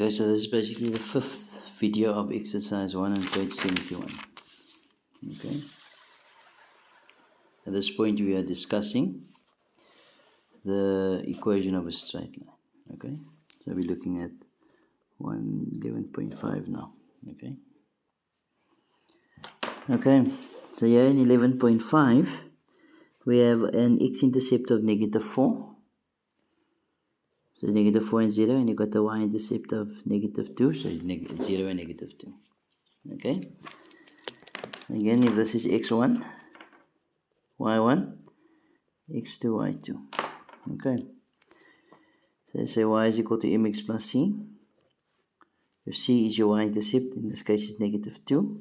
Okay, so this is basically the fifth video of exercise 1 on page 71. Okay, at this point we are discussing the equation of a straight line. Okay, so we're looking at 11.5 now. Okay, so here in 11.5 we have an x-intercept of -4. So -4 and 0, and you got the y-intercept of -2, so it's 0 and -2. Okay. Again, if this is x1, y1, x2, y2. Okay. So you say y is equal to mx plus c. Your c is your y-intercept, in this case is -2.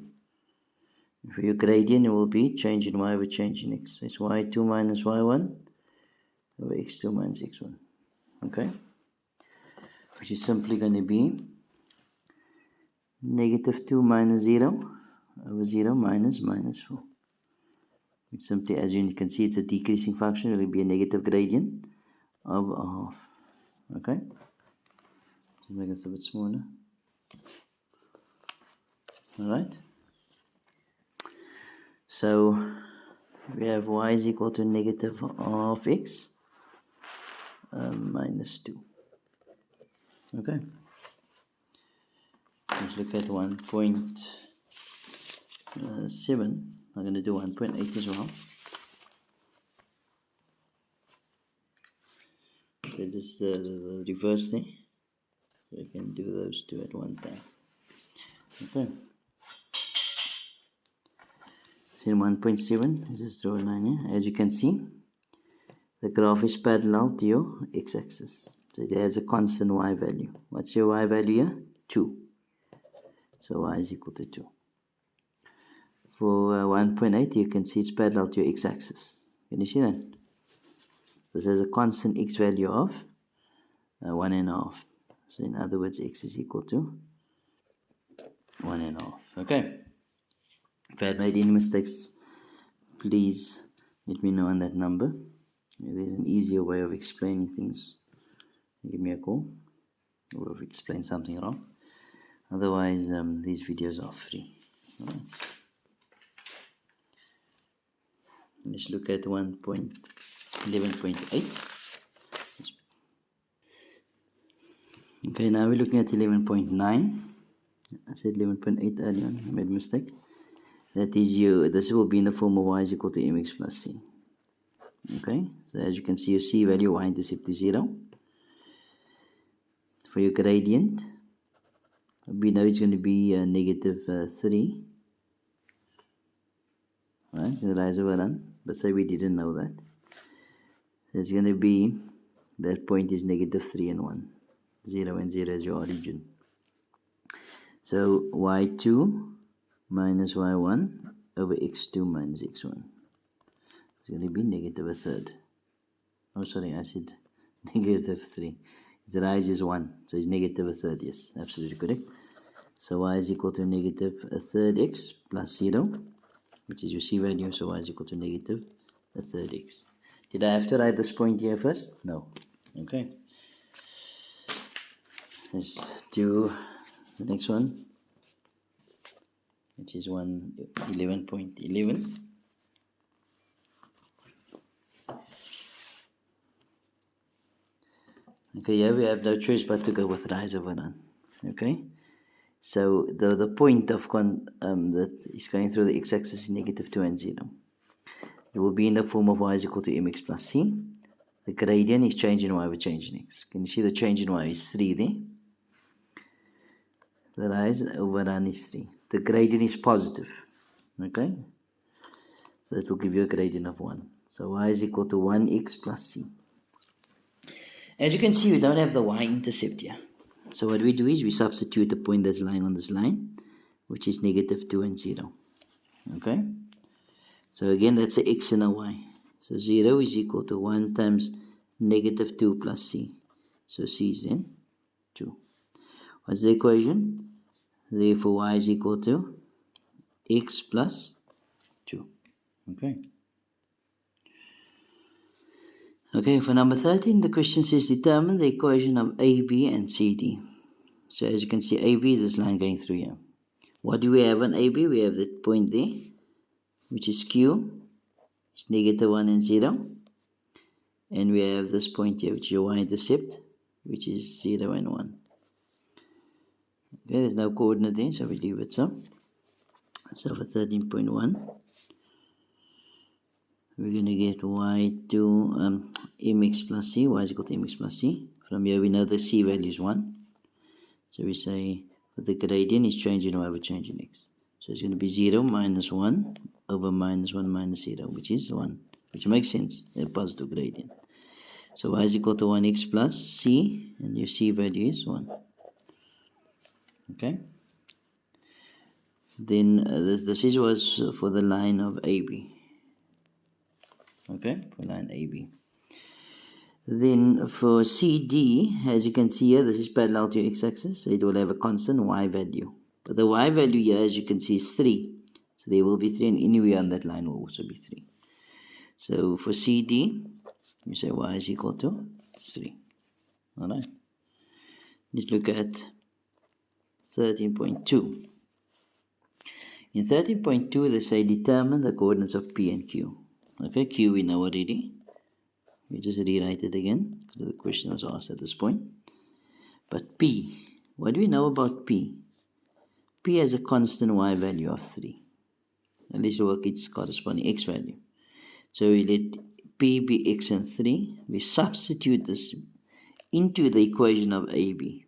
And for your gradient, it will be change in y over change in x. So it's y2 minus y1 over x2 minus x1. Okay. Which is simply going to be -2 minus 0 over 0 minus -4. Which simply, as you can see, it's a decreasing function. It will be a negative gradient of a half. Okay? Just make this a bit smaller. Alright? So, we have y is equal to negative half x minus 2. Okay? Let's look at 1.7. I'm going to do 1.8 as well. Okay, this is the reverse thing. So you can do those two at one time. Okay. So in 1.7, just draw a line here. As you can see, the graph is parallel to your x-axis. So it has a constant y value. What's your y value here? 2. So y is equal to 2. For 1.8, you can see it's parallel to your x-axis. Can you see that? This has a constant x value of 1.5. So in other words, x is equal to 1.5. Okay. If I had made any mistakes, please let me know on that number. If there's an easier way of explaining things, give me a call, or if I explain something wrong. Otherwise, these videos are free. Alright. Let's look at 1.11.8. Okay, now we're looking at 11.9. I said 11.8 earlier on, I made a mistake. That is this will be in the form of y is equal to mx plus c. Okay, so as you can see, your c value, y-intercept is 0. For your gradient, we know it's going to be -3. Right, the rise over run. But say we didn't know that. It's going to be, that point is -3 and 1. 0 and 0 is your origin. So y2 minus y1 over x2 minus x1. It's going to be -1/3. Oh, sorry, I said -3. The rise is 1, so it's -1/3. Yes, absolutely correct. So y is equal to -1/3 x plus 0, which is your c value, so y is equal to -1/3 x. Did I have to write this point here first? No. Okay. Let's do the next one, which is 11.11. Okay, here we have no choice but to go with rise over run. Okay, so the point of that is going through the x-axis is -2 and 0. It will be in the form of y is equal to mx plus c. The gradient is change in y over change in x. Can you see the change in y is 3 there? The rise over run is 3. The gradient is positive. Okay, so it will give you a gradient of 1. So y is equal to 1x plus c. As you can see, we don't have the y-intercept here. So what we do is we substitute the point that's lying on this line, which is -2 and 0. Okay? So again, that's an x and a y. So 0 is equal to 1 times -2 plus c. So c is then 2. What's the equation? Therefore, y is equal to x plus 2. Okay? Okay, for number 13, the question says determine the equation of AB and CD. So as you can see, AB is this line going through here. What do we have on AB? We have that point there, which is Q. It's negative 1 and 0. And we have this point here, which is your y-intercept, which is 0 and 1. Okay, there's no coordinate there, so we leave it so. So for 13.1, we're going to get y to mx plus c. Y is equal to mx plus c. From here we know the c value is 1. So we say for the gradient is changing y over change in x. So it's going to be 0 minus 1 over minus 1 minus 0, which is 1. Which makes sense, a positive gradient. So y is equal to 1x plus c, and your c value is 1. Okay. Then this was for the line of AB. Okay, for line AB. Then for CD, as you can see here, this is parallel to your x-axis, so it will have a constant y value. But the y value here, as you can see, is 3. So there will be 3, and anywhere on that line will also be 3. So for CD, you say y is equal to 3. Alright. Let's look at 13.2. In 13.2, they say determine the coordinates of P and Q. Okay, Q we know already. We just rewrite it again, because the question was asked at this point. But P, what do we know about P? P has a constant y value of 3. At least work its corresponding x value. So we let P be x and 3. We substitute this into the equation of AB.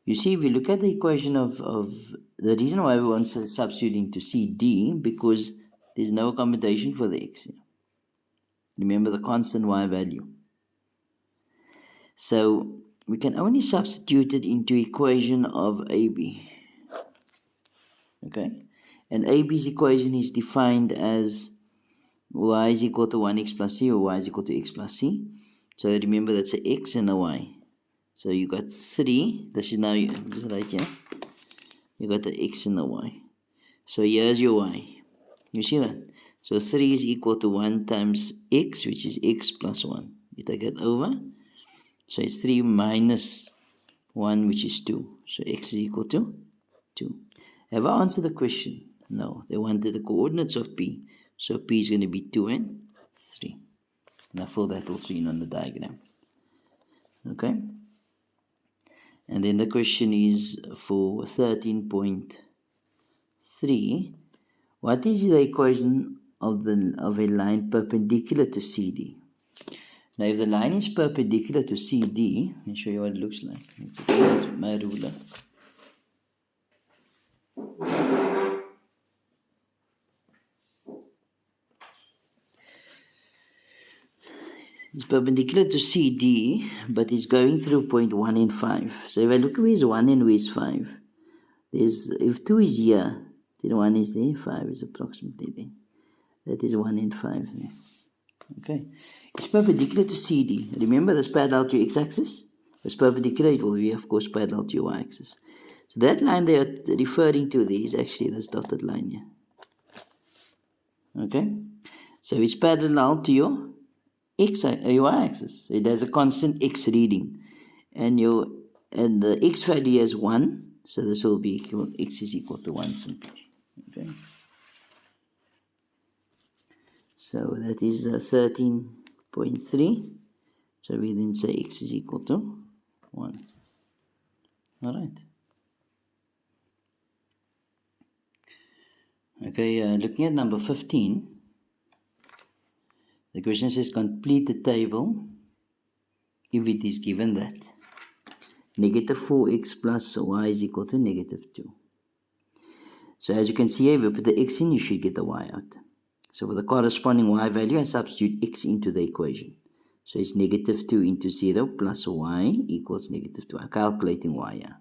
You see, if we look at the equation of the reason why we want to substitute into CD, because there's no accommodation for the x. Remember the constant y value. So we can only substitute it into equation of AB. Okay? And AB's equation is defined as y is equal to 1x plus c, or y is equal to x plus c. So remember that's a x and a y. So you got 3. This is now just right here. You got the x and the y. So here's your y. You see that? So 3 is equal to 1 times x, which is x plus 1. You take it over. So it's 3 minus 1, which is 2. So x is equal to 2. Have I answered the question? No. They wanted the coordinates of P. So P is going to be 2 and 3. And I fill that also in on the diagram. Okay? And then the question is for 13.3. What is the equation of a line perpendicular to CD? Now, if the line is perpendicular to CD, let me show you what it looks like. Let's take my ruler. It's perpendicular to CD, but it's going through point 1 and 5. So if I look where is 1 and where is 5, if 2 is here, then 1 is there, 5 is approximately there. That is 1 and 5 there. Okay. It's perpendicular to CD. Remember, this parallel to your x-axis. If it's perpendicular, it will be, of course, parallel to your y-axis. So that line they are referring to there is actually this dotted line here. Okay. So it's parallel to your y-axis. So it has a constant x reading, and the x value is 1. So this will be equal, x is equal to 1 simply. Okay. So that is 13.3. So we then say x is equal to 1. Alright. Okay, looking at number 15. The question says complete the table if it is given that negative 4x plus y is equal to negative 2. So as you can see here, if you put the x in, you should get the y out. So for the corresponding y value, I substitute x into the equation. So it's negative 2 into 0 plus y equals negative 2. I'm calculating y here.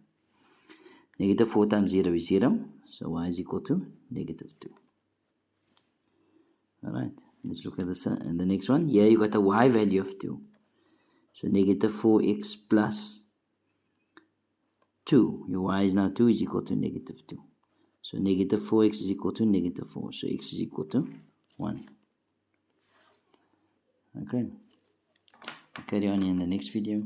Negative 4 times 0 is 0. So y is equal to negative 2. Alright, let's look at this. And the next one, here you got a y value of 2. So negative 4x plus 2. Your y is now 2 is equal to negative 2. So negative 4x is equal to negative 4. So x is equal to 1. Okay. Carry on in the next video.